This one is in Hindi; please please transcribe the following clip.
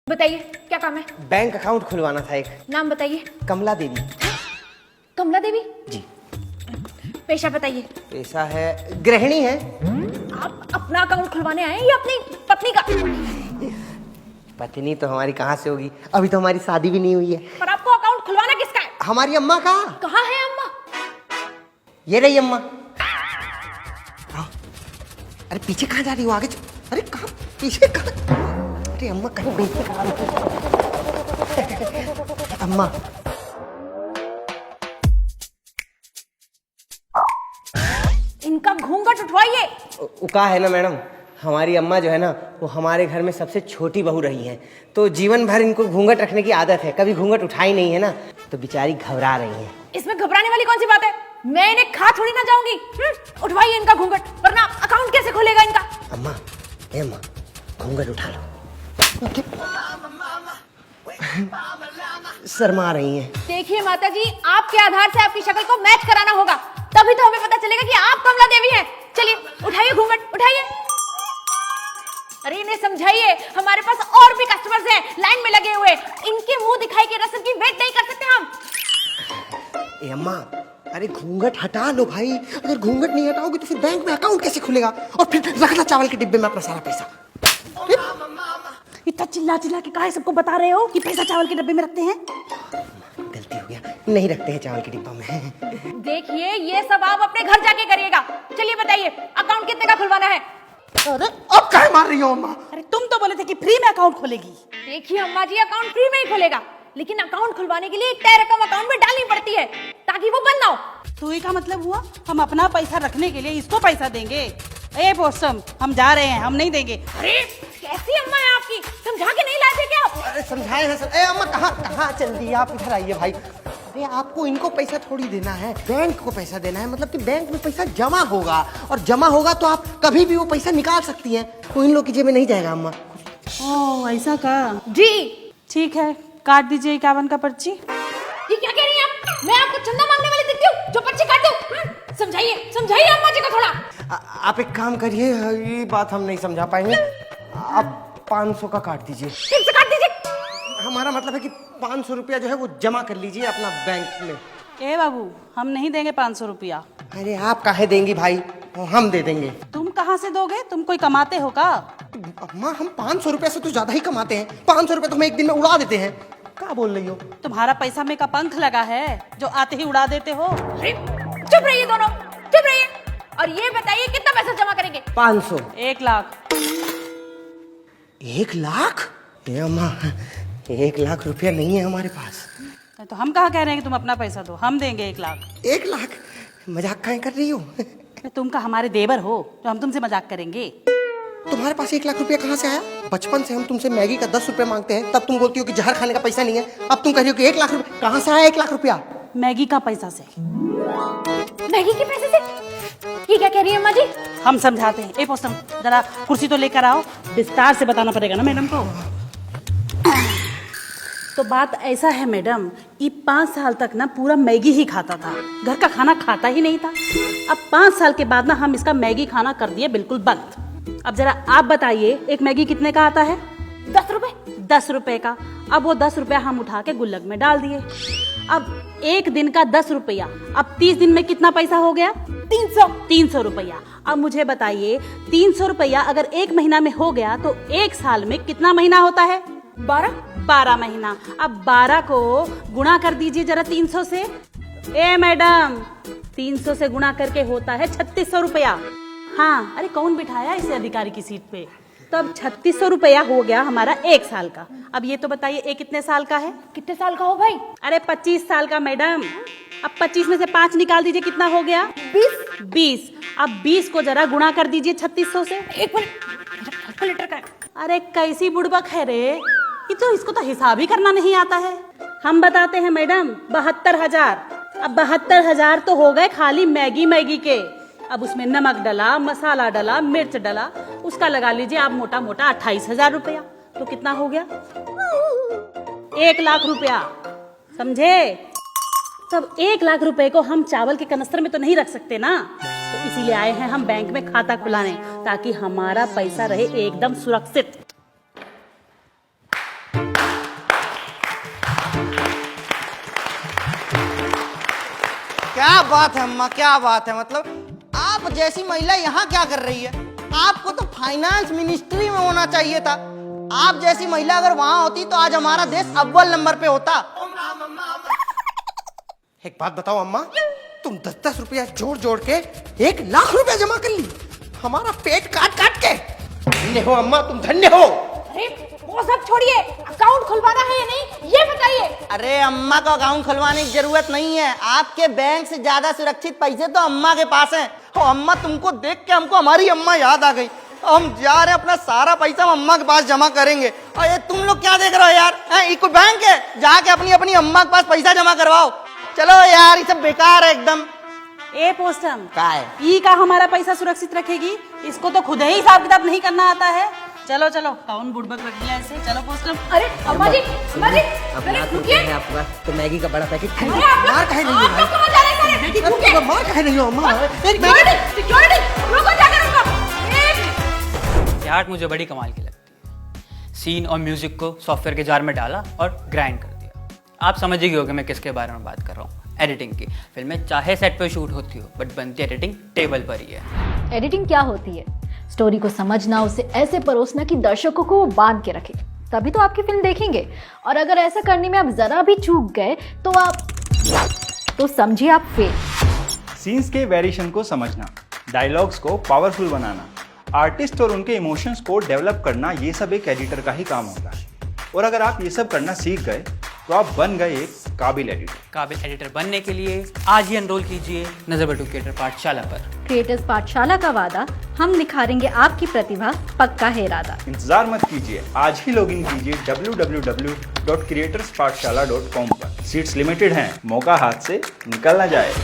बताइए क्या काम है? बैंक अकाउंट खुलवाना था एक। नाम बताइए। कमला देवी। कमला देवी जी। पेशा बताइए। पेशा है गृहिणी है। आप अपना अकाउंट खुलवाने आए हैं या अपनी पत्नी का? पत्नी तो हमारी कहाँ से होगी, अभी तो हमारी शादी भी नहीं हुई है। पर आपको अकाउंट खुलवाना किसका है? हमारी अम्मा का। कहाँ है अम्मा? ये रही अम्मा। अरे पीछे कहाँ जा रही हो, आगे अरे कहाँ पीछे कहाँ? अरे अम्मा कहीं बेइज्जती करा रही। अम्मा इनका घूंघट उठवाइए। उका है ना मैडम, हमारी अम्मा जो है ना वो हमारे घर में सबसे छोटी बहू रही हैं, तो जीवन भर इनको घूंघट रखने की आदत है, कभी घूंघट उठाई नहीं है ना, तो बेचारी घबरा रही हैं। इसमें घबराने वाली कौन सी बात है? मैं इन्हें खा थोड़ी ना जाऊंगी। उठवाइए इनका घूंघट, वरना अकाउंट कैसे खुलेगा इनका? अम्मा ए अम्मा घूंघट उठा लो। शर्मा रही हैं। देखिए माता जी, आपके आधार से आपकी शक्ल को मैच कराना होगा, तभी तो हमें पता चलेगा कि आप कमला देवी हैं। चलिए उठाइए घूंघट, उठाइए। अरे इन्हें समझाइए, हमारे पास और भी कस्टमर्स हैं लाइन में लगे हुए, इनके मुंह दिखाई के रस्म की वेट नहीं कर सकते हम। ए अम्मा अरे घूंघट हटा लो भाई, अगर घूंघट नहीं हटाओगे तो फिर बैंक में अकाउंट कैसे खुलेगा, और फिर रखना चावल के डिब्बे में अपना सारा पैसा। इतना चिल्ला चिल्ला के काहे सबको बता रहे हो कि पैसा चावल के डब्बे में रखते हैं? गलती हो गया, नहीं रखते हैं चावल के डिब्बा में। देखिए ये सब आप अपने घर जाके करिएगा। चलिए बताइए अकाउंट कितने का खुलवाना है? अरे अब क्या मार रही हो अम्मा? अरे तुम तो बोले थे कि फ्री में अकाउंट खोलेगी। देखिए अम्मा जी, अकाउंट फ्री में ही खुलेगा, लेकिन अकाउंट खुलवाने के लिए एक तय रकम अकाउंट में डालनी पड़ती है ताकि वो बंद ना हो। तो ये का मतलब हुआ हम अपना पैसा रखने के लिए इसको पैसा देंगे? ए पोस्टम, हम जा रहे हैं, हम नहीं देंगे। अरे कैसी अम्मा है आपकी, समझा के नहीं लाते क्या आप? अरे समझाए हैं सर। ए अम्मा कहाँ चल दी, आप इधर आइए भाई। अरे आपको इनको पैसा थोड़ी देना है, बैंक को पैसा देना है, मतलब कि बैंक में पैसा जमा होगा, और जमा होगा तो आप कभी भी वो पैसा निकाल सकती हैं, तो इन लोग की जेब में नहीं जाएगा अम्मा। ओह ऐसा का? जी ठीक है, काट दीजिए 51 का पर्ची। ये क्या कह रही हैं आप? मैं आपको चंदा मांगने वाली दिखती हूँ जो पर्ची काट दूं? समझाइए समझाइए अम्मा जी को थोड़ा। आप एक काम करिए, ये बात हम नहीं समझा पाएंगे, आप 500 का काट दीजिए। फिर से काट दीजिए। हमारा मतलब है कि 500 रुपया जो है वो जमा कर लीजिए अपना बैंक में। ए बाबू, हम नहीं देंगे 500 रुपया। अरे आप काहे देंगी भाई, हम दे देंगे। तुम कहाँ से दोगे? तुम कोई कमाते हो का? अम्मा हम 500 रुपया से तो ज्यादा ही कमाते हैं, 500 रुपया तो हम एक दिन में उड़ा देते हैं। क्या बोल रही हो? तुम्हारा पैसा में का पंख लगा है जो आते ही उड़ा देते हो। अरे चुप रहिए दोनों, चुप रहिए, और ये बताइए कितना पैसा जमा करेंगे? 500। 1 लाख। 1 लाख? ये अम्मा 1 लाख रुपया नहीं है हमारे पास। तो हम कहाँ कह रहे हैं कि तुम अपना पैसा दो, हम देंगे 1 लाख। 1 लाख? मजाक काहे कर रही हो? तुम का हमारे देवर हो तो हम तुमसे मजाक करेंगे? तुम्हारे पास 1 लाख रुपया कहाँ से आया? बचपन से हम तुमसे मैगी का 10 रुपया मांगते हैं, तब तुम बोलती हो कि जहर खाने का पैसा नहीं है, अब तुम कह रही हो कि 1 लाख रुपया। कहाँ से आया 1 लाख रुपया? मैगी का पैसा से। मैगी के पैसे से? ये क्या कह रही है अम्मा जी? हम समझाते हैं। ए पोस्टम, जरा कुर्सी तो लेकर आओ, विस्तार से बताना पड़ेगा ना मैडम को। तो बात ऐसा है मैडम, ये 5 साल तक ना पूरा मैगी ही खाता था, घर का खाना खाता ही नहीं था। अब 5 साल के बाद ना हम इसका मैगी खाना कर दिए बिल्कुल बंद। अब जरा आप बताइए एक मैगी कितने का आता है? 10 रुपए। 10 रुपए का। अब वो 10 रुपया हम उठा के गुल्लक में डाल दिए। अब एक दिन का 10 रुपया, अब 30 दिन में कितना पैसा हो गया? 300 रुपया। अब मुझे बताइए 300 रुपया अगर 1 महीना में हो गया तो 1 साल में कितना महीना होता है? 12 महीना। अब 12 को गुणा कर दीजिए जरा 300 से। ए मैडम, 300 से गुणा करके होता है 3600 रुपया। हाँ, अरे कौन बिठाया इसे अधिकारी की सीट पे? तो अब 3600 रुपया हो गया हमारा 1 साल का। अब ये तो बताइए ये कितने साल का है? कितने साल का हो भाई? अरे 25 साल का मैडम। अब 25 में से 5 निकाल दीजिए, कितना हो गया? 20। अब 20 को जरा गुणा कर दीजिए 3600 से। एक मिनट, कैलकुलेटर का है। अरे कैसी बुड़बक है रे, ये तो इसको तो हिसाब ही करना नहीं आता है। हम बताते हैं मैडम, 72,000। अब 72,000 तो हो गए खाली मैगी के। अब उसमें नमक डला, मसाला डला, मिर्च डला, उसका लगा लीजिए आप मोटा मोटा 28,000 रुपया। तो कितना हो गया? 1 लाख रुपया। समझे? तब 1 लाख रुपए को हम चावल के कनस्तर में तो नहीं रख सकते ना, तो इसीलिए आए हैं हम बैंक में खाता खुलाने, ताकि हमारा पैसा रहे एकदम सुरक्षित। क्या बात है अम्मा, क्या बात है। मतलब आप जैसी महिला यहाँ क्या कर रही है? आपको तो फाइनेंस मिनिस्ट्री में होना चाहिए था। आप जैसी महिला अगर वहां होती तो आज हमारा देश अव्वल नंबर पे होता। एक बात बताओ अम्मा, तुम 10-10 रुपया जोड़ जोड़ के 1 लाख रुपया जमा कर ली, हमारा पेट काट काट के। धन्य हो अम्मा, तुम धन्य हो। अरे वो सब छोड़िए, अकाउंट खुलवाना है या नहीं ये बताइए। अरे अम्मा को अकाउंट खुलवाने की जरूरत नहीं है। आपके बैंक से ज्यादा सुरक्षित पैसे तो अम्मा के पास हैं। तो अम्मा, तुमको देख के हमको हमारी अम्मा याद आ गई। हम जा रहे हैं, अपना सारा पैसा हम अम्मा के पास जमा करेंगे। और ये तुम लोग क्या देख रहे हो यार? ये कोई बैंक है? जाके अपनी अपनी अम्मा के पास पैसा जमा करवाओ। चलो यार, ये सब बेकार है एकदम। ए पोस्टम क्या है? ई का हमारा पैसा सुरक्षित रखेगी? इसको तो खुद ही हिसाब किताब नहीं करना आता है। चलो चलो, कौन बुड़बक रख दिया ऐसे। चलो पोस्टम। अरे अम्मा जी, अरे रुकिए। आपके पास तो मैगी का बड़ा पैकेट अरे आप लोग- मार काहे नहीं है आप लोग कहाँ जा रहे हैं सारे? रुकिए। मार काहे नहीं हो अम्मा? सिक्योरिटी, रुको जाकर रुको। एक ये आर्ट मुझे बड़ी कमाल की लगती है। सीन और म्यूजिक को सॉफ्टवेयर के जार में डाला और ग्राइंड कर दिया। आप समझ ही होंगे मैं किसके बारे में बात कर रहा हूँ, एडिटिंग की। फिल्में चाहे सेट पे शूट होती हो, बट बनती एडिटिंग टेबल पर ही है। एडिटिंग क्या होती है? स्टोरी को समझना, उसे ऐसे परोसना कि दर्शकों को वो बांध के रखे, तभी तो आपकी फिल्म देखेंगे। और अगर ऐसा करने में आप जरा भी चूक गए तो समझिए आप फेल। सीन्स के वेरिएशन को समझना, डायलॉग्स को पावरफुल बनाना, आर्टिस्ट और उनके इमोशंस को डेवलप करना, ये सब एक एडिटर का ही काम होता है। और अगर आप ये सब करना सीख गए तो आप बन गए एक काबिल एडिटर। काबिल एडिटर बनने के लिए आज ही एनरोल कीजिए नजर बटू क्रिएटर पाठशाला पर। क्रिएटर्स पाठशाला का वादा, हम निखारेंगे आपकी प्रतिभा, पक्का है इरादा। इंतजार मत कीजिए, आज ही लॉगिन कीजिए www.creatorspathshala.com पर। सीट्स लिमिटेड हैं, मौका हाथ से निकल ना जाए।